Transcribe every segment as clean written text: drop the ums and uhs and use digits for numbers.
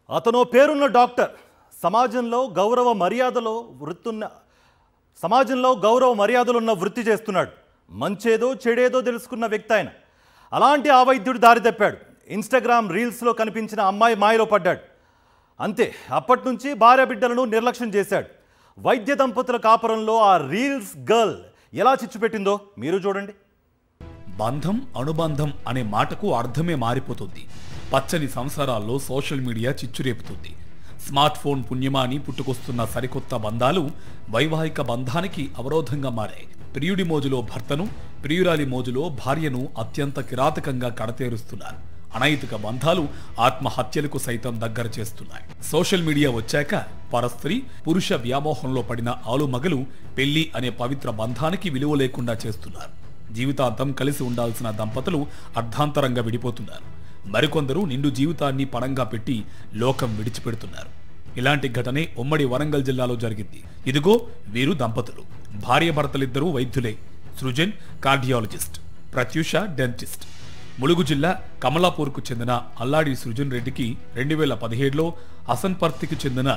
అతను పేరున్న డాక్టర్ సమాజంలో గౌరవ మర్యాదలున్న వృత్తి చేస్తున్నాడు. మంచేదో చెడేదో తెలుసుకున్న వ్యక్తి ఆయన. అలాంటి ఆ వైద్యుడు దారి తప్పాడు. ఇన్స్టాగ్రామ్ రీల్స్లో కనిపించిన అమ్మాయి మాయలో పడ్డాడు. అంతే, అప్పటి నుంచి భార్య బిడ్డలను నిర్లక్ష్యం చేశాడు. వైద్య దంపతుల కాపురంలో ఆ రీల్స్ గర్ల్ ఎలా చిచ్చుపెట్టిందో మీరు చూడండి. బంధం అనుబంధం అనే మాటకు అర్థమే మారిపోతుంది. పచ్చని సంసారాల్లో సోషల్ మీడియా చిచ్చురేపుతుంది. స్మార్ట్ ఫోన్ పుణ్యమాని పుట్టుకొస్తున్న సరికొత్త బంధాలు వైవాహిక బంధానికి అవరోధంగా మారాయి. ప్రియుడి మోజులో భర్తను, ప్రియురాలి మోజులో భార్యను అత్యంత కిరాతకంగా కడతేరుస్తున్నారు. అనైతిక బంధాలు ఆత్మహత్యలకు సైతం దగ్గర చేస్తున్నాయి. సోషల్ మీడియా వచ్చాక పరస్త్రీ పురుష వ్యామోహంలో పడిన ఆలుమగలు పెళ్లి అనే పవిత్ర బంధానికి విలువ లేకుండా చేస్తున్నారు. జీవితాంతం కలిసి ఉండాల్సిన దంపతులు అర్ధాంతరంగా విడిపోతున్నారు. మరికొందరు నిండు జీవితాన్ని పణంగా పెట్టి లోకం విడిచిపెడుతున్నారు. ఇలాంటి ఘటనే ఉమ్మడి వరంగల్ జిల్లాలో జరిగింది. ఇదిగో వీరు దంపతులు. భార్యాభర్తలిద్దరూ వైద్యులే. Srujan cardiologist, Pratyusha dentist. ములుగు జిల్లా కమలాపూర్కు చెందిన అల్లాడి సృజన్ రెడ్డికి 2017లో అసన్పర్తికి చెందిన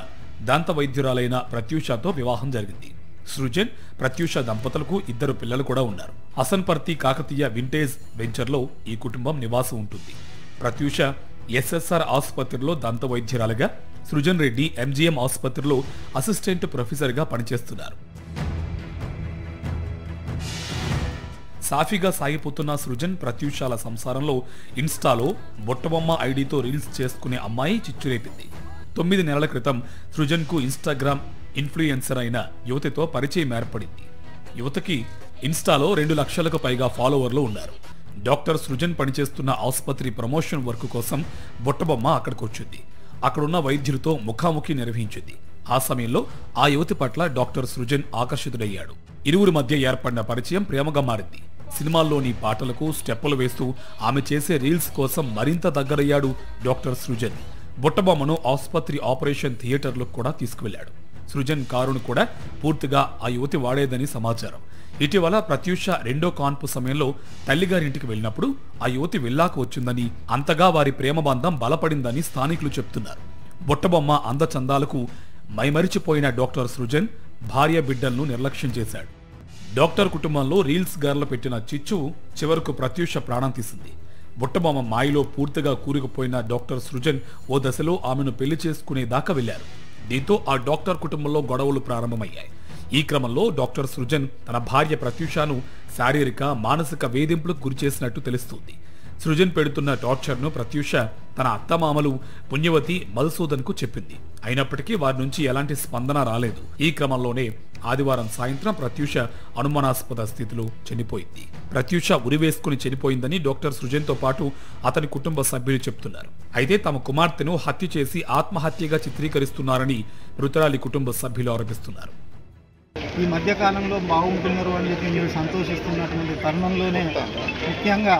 దంత వైద్యురాలైన ప్రత్యూషతో వివాహం జరిగింది. సృజన్, ప్రత్యూష దంపతులకు 2 పిల్లలు కూడా ఉన్నారు. అసన్పర్తి కాకతీయ వింటేజ్ వెంచర్లో ఈ కుటుంబం నివాసం ఉంటుంది. ప్రత్యూష ఎస్ఎస్ఆర్ ఆసుపత్రిలో దంత వైద్యురాలుగా, సృజన్ రెడ్డి ఎంజీఎం ఆసుపత్రిలో అసిస్టెంట్ ప్రొఫెసర్గా పనిచేస్తున్నారు. సాఫీగా సాగిపోతున్న సృజన్ ప్రత్యూషాల సంసారంలో ఇన్స్టాలో బొట్టబొమ్మ ఐడితో రీల్స్ చేసుకునే అమ్మాయి చిచ్చురేపింది. 9 నెలల క్రితం సృజన్కు ఇన్స్టాగ్రామ్ ఇన్ఫ్లుయెన్సర్ అయిన యువతితో పరిచయం ఏర్పడింది. యువతకి ఇన్స్టాలో 2 లక్షలకు పైగా ఫాలోవర్లు ఉన్నారు. డాక్టర్ సృజన్ పనిచేస్తున్న ఆసుపత్రి ప్రమోషన్ వర్క్ కోసం బొట్టబొమ్మ అక్కడికి వచ్చింది. అక్కడున్న వైద్యులతో ముఖాముఖి నిర్వహించింది. ఆ సమయంలో ఆ యువతి పట్ల డాక్టర్ సృజన్ ఆకర్షితుడయ్యాడు. ఇరువురి మధ్య ఏర్పడిన పరిచయం ప్రేమగా మారింది. సినిమాల్లోని పాటలకు స్టెప్పులు వేస్తూ ఆమె చేసే రీల్స్ కోసం మరింత దగ్గరయ్యాడు డాక్టర్ సృజన్. బుట్టబొమ్మను ఆసుపత్రి ఆపరేషన్ థియేటర్లకు కూడా తీసుకువెళ్లాడు. సృజన్ కారును కూడా పూర్తిగా ఆ యువతి వాడేదని సమాచారం. ఇటీవల ప్రత్యూష 2వ కాన్పు సమయంలో తల్లిగారింటికి వెళ్ళినప్పుడు ఆ యువతి వెళ్ళాకు వచ్చిందని, అంతగా వారి ప్రేమ బంధం బలపడిందని స్థానికులు చెప్తున్నారు. బుట్టబొమ్మ అందచందాలకు మైమరిచిపోయిన డాక్టర్ సృజన్ భార్య బిడ్డలను నిర్లక్ష్యం చేశాడు. డాక్టర్ కుటుంబంలో రీల్స్ గర్ల్ పెట్టిన చిచ్చు చివరకు ప్రత్యూష ప్రాణం తీసింది. బుట్టబొమ్మ మాయలో పూర్తిగా కూరుకుపోయిన డాక్టర్ సృజన్ ఓ దశలో ఆమెను పెళ్లి చేసుకునే దాకా వెళ్లారు. దీంతో ఆ డాక్టర్ కుటుంబంలో గొడవలు ప్రారంభమయ్యాయి. ఈ క్రమంలో డాక్టర్ సృజన్ తన భార్య ప్రత్యూషను శారీరక, మానసిక వేధింపులకు గురిచేసినట్టు తెలుస్తుంది. సృజన్ పెడుతున్న టార్చర్ను ప్రత్యూష తన అత్తమామలు పుణ్యవతి, మధుసూదన్కు చెప్పింది. అయినప్పటికీ వారి నుంచి ఎలాంటి స్పందన రాలేదు. ఈ క్రమంలోనే ఆదివారం సాయంత్రం ప్రత్యూష అనుమానాస్పద స్థితిలో చనిపోయింది. ప్రత్యూష ఉరివేసుకుని చనిపోయిందని డాక్టర్ సృజన్తో పాటు అతని కుటుంబ సభ్యులు చెప్తున్నారు. అయితే తమ కుమార్తెను హత్య చేసి ఆత్మహత్యగా చిత్రీకరిస్తున్నారని మృతురాలి కుటుంబ సభ్యులు ఆరోపిస్తున్నారు. ఈ మధ్యకాలంలో బాగుంటున్నారు అని చెప్పి మీరు సంతోషిస్తున్నటువంటి తరుణంలోనే ముఖ్యంగా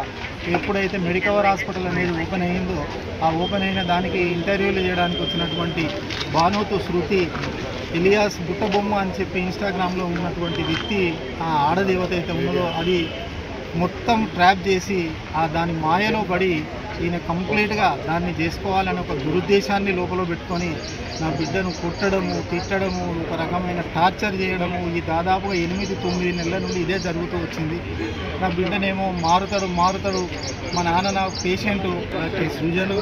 ఎప్పుడైతే మెడికవర్ హాస్పిటల్ అనేది ఓపెన్ అయ్యిందో, ఆ ఓపెన్ అయిన దానికి ఇంటర్వ్యూలు చేయడానికి వచ్చినటువంటి భానుతు శృతి ఇలియాస్ బుట్టబొమ్మ అని చెప్పి ఇన్స్టాగ్రామ్లో ఉన్నటువంటి వ్యక్తి, ఆ ఆడదేవత అయితే ఉన్నదో అది మొత్తం ట్రాప్ చేసి దాని మాయలో పడి ఈయన కంప్లీట్గా దాన్ని చేసుకోవాలని ఒక దురుద్దేశాన్ని లోపల పెట్టుకొని నా బిడ్డను కొట్టడము, తిట్టడము, ఒక రకమైన టార్చర్ చేయడము, ఈ దాదాపుగా 8-9 నెలల నుండి ఇదే జరుగుతూ వచ్చింది. నా బిడ్డనేమో మారుతాడు మా నాన్న నా పేషెంటు సృజను,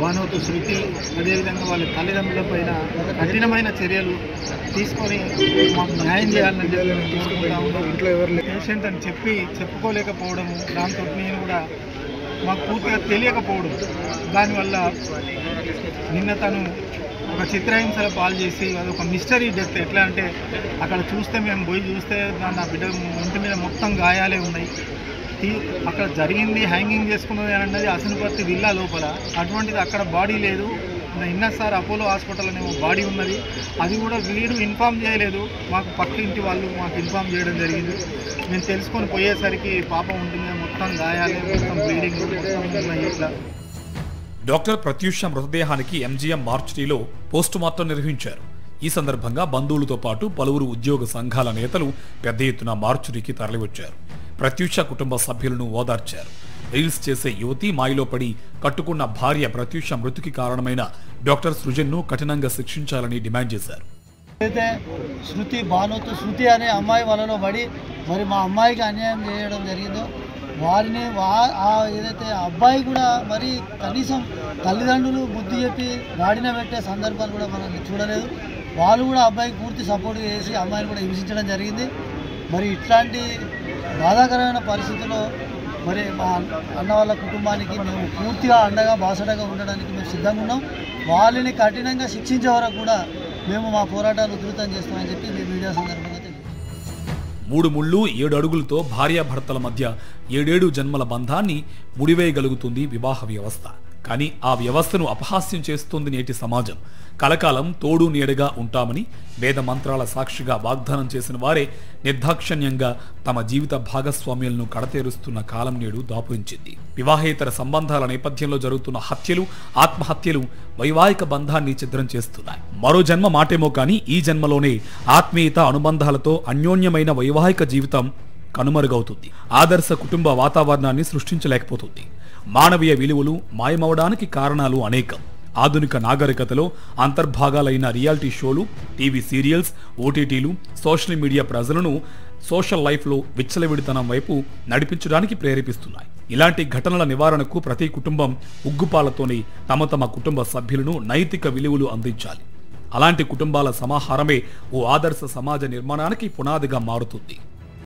భానుతు శృతి, అదేవిధంగా వాళ్ళ తల్లిదండ్రుల పైన కఠినమైన చర్యలు తీసుకొని మాకు న్యాయం చేయాలని చెప్పి తీసుకుంటా ఉన్నాం. ఇంట్లో ఎవరు పేషెంట్ అని చెప్పుకోలేకపోవడము, దాంతో నేను కూడా మాకు పూర్తిగా తెలియకపోవడం, దానివల్ల నిన్న తను ఒక చిత్రహింసల పాలు చేసి అదొక మిస్టరీ డెత్. ఎట్లా అంటే అక్కడ చూస్తే మేము పోయి చూస్తే నా బిడ్డ ఇంటి మీద మొత్తం గాయాలే ఉన్నాయి. అక్కడ జరిగింది హ్యాంగింగ్ చేసుకున్నది అన్నది అసన్పర్తి విల్లా లోపల. అటువంటిది అక్కడ బాడీ లేదు. ఇన్నసార్ అపోలో హాస్పిటల్ అనేమో బాడీ ఉన్నది. అది కూడా వీడు ఇన్ఫామ్ చేయలేదు. మాకు పక్క ఇంటి వాళ్ళు మాకు ఇన్ఫామ్ చేయడం జరిగింది. మేము తెలుసుకొని పోయేసరికి పాపం ఉంటుంది, మొత్తం గాయాలే, మొత్తం బ్లీడింగ్ మొత్తం ఉన్నాయి. ఇట్లా డాక్టర్ ప్రత్యూష మృతదేహానికి ఎంజీఎం మార్చురీలో పోస్టుమార్టం నిర్వహించారు. ఈ సందర్భంగా బంధువులతో పాటు పలువురు ఉద్యోగ సంఘాల నేతలు పెద్ద ఎత్తున మార్చురీకి తరలివచ్చారు. ప్రత్యూష కుటుంబ సభ్యులను ఓదార్చారు. రీల్స్ చేసే యువతి మాయలో పడి కట్టుకున్న భార్య ప్రత్యూష మృతికి కారణమైన డాక్టర్ సృజన్ను కఠినంగా శిక్షించాలని డిమాండ్ చేశారు. అయితే శృతి అనే అమ్మాయి వలలో పడి మరి మా అమ్మాయికి అన్యాయం చేయడం జరిగిందో వారిని ఏదైతే అబ్బాయి కూడా మరి కనీసం తల్లిదండ్రులు బుద్ధి చెప్పి గాడిన పెట్టే సందర్భాలు కూడా మనం చూడలేదు. వాళ్ళు కూడా అబ్బాయికి పూర్తి సపోర్ట్ చేసి అమ్మాయిని కూడా హింసించడం జరిగింది. మరి ఇట్లాంటి బాధాకరమైన పరిస్థితుల్లో మరి మా అన్న వాళ్ళ కుటుంబానికి మేము పూర్తిగా అండగా బాసడగా ఉండడానికి మేము సిద్ధంగా ఉన్నాం. వాళ్ళని కఠినంగా శిక్షించే వరకు కూడా మేము మా పోరాటాలు ఉధృతం చేస్తామని చెప్పి మీ మీడియా సందర్భంగా తెలియదు. 3 ముళ్ళు 7 అడుగులతో భార్యాభర్తల మధ్య 7 జన్మల బంధాన్ని ముడివేయగలుగుతుంది వివాహ వ్యవస్థ. కానీ ఆ వ్యవస్థను అపహాస్యం చేస్తుంది నేటి సమాజం. కలకాలం తోడు నీడగా ఉంటామని వేద మంత్రాల సాక్షిగా వాగ్దానం చేసిన వారే నిర్దాక్షణ్యంగా తమ జీవిత భాగస్వామ్యాలను కడతేరుస్తున్న కాలం నేడు దాపురించింది. వివాహేతర సంబంధాల నేపథ్యంలో జరుగుతున్న హత్యలు, ఆత్మహత్యలు వైవాహిక బంధాన్ని ఛిద్రం చేస్తున్నాయి. మరో జన్మ మాటేమో కానీ ఈ జన్మలోనే ఆత్మీయత, అనుబంధాలతో అన్యోన్యమైన వైవాహిక జీవితం కనుమరుగవుతుంది. ఆదర్శ కుటుంబ వాతావరణాన్ని సృష్టించలేకపోతుంది. మానవీయ విలువలు మాయమవడానికి కారణాలు అనేకం. ఆధునిక నాగరికతలో అంతర్భాగాలైన రియాలిటీ షోలు, టీవీ సీరియల్స్, ఓటీటీలు, సోషల్ మీడియా ప్రజలను సోషల్ లైఫ్లో విచ్చలవిడితనం వైపు నడిపించడానికి ప్రేరేపిస్తున్నాయి. ఇలాంటి ఘటనల నివారణకు ప్రతి కుటుంబం ఉగ్గుపాలతోనే తమ కుటుంబ సభ్యులను నైతిక విలువలు అందించాలి. అలాంటి కుటుంబాల సమాహారమే ఓ ఆదర్శ సమాజ నిర్మాణానికి పునాదిగా మారుతుంది.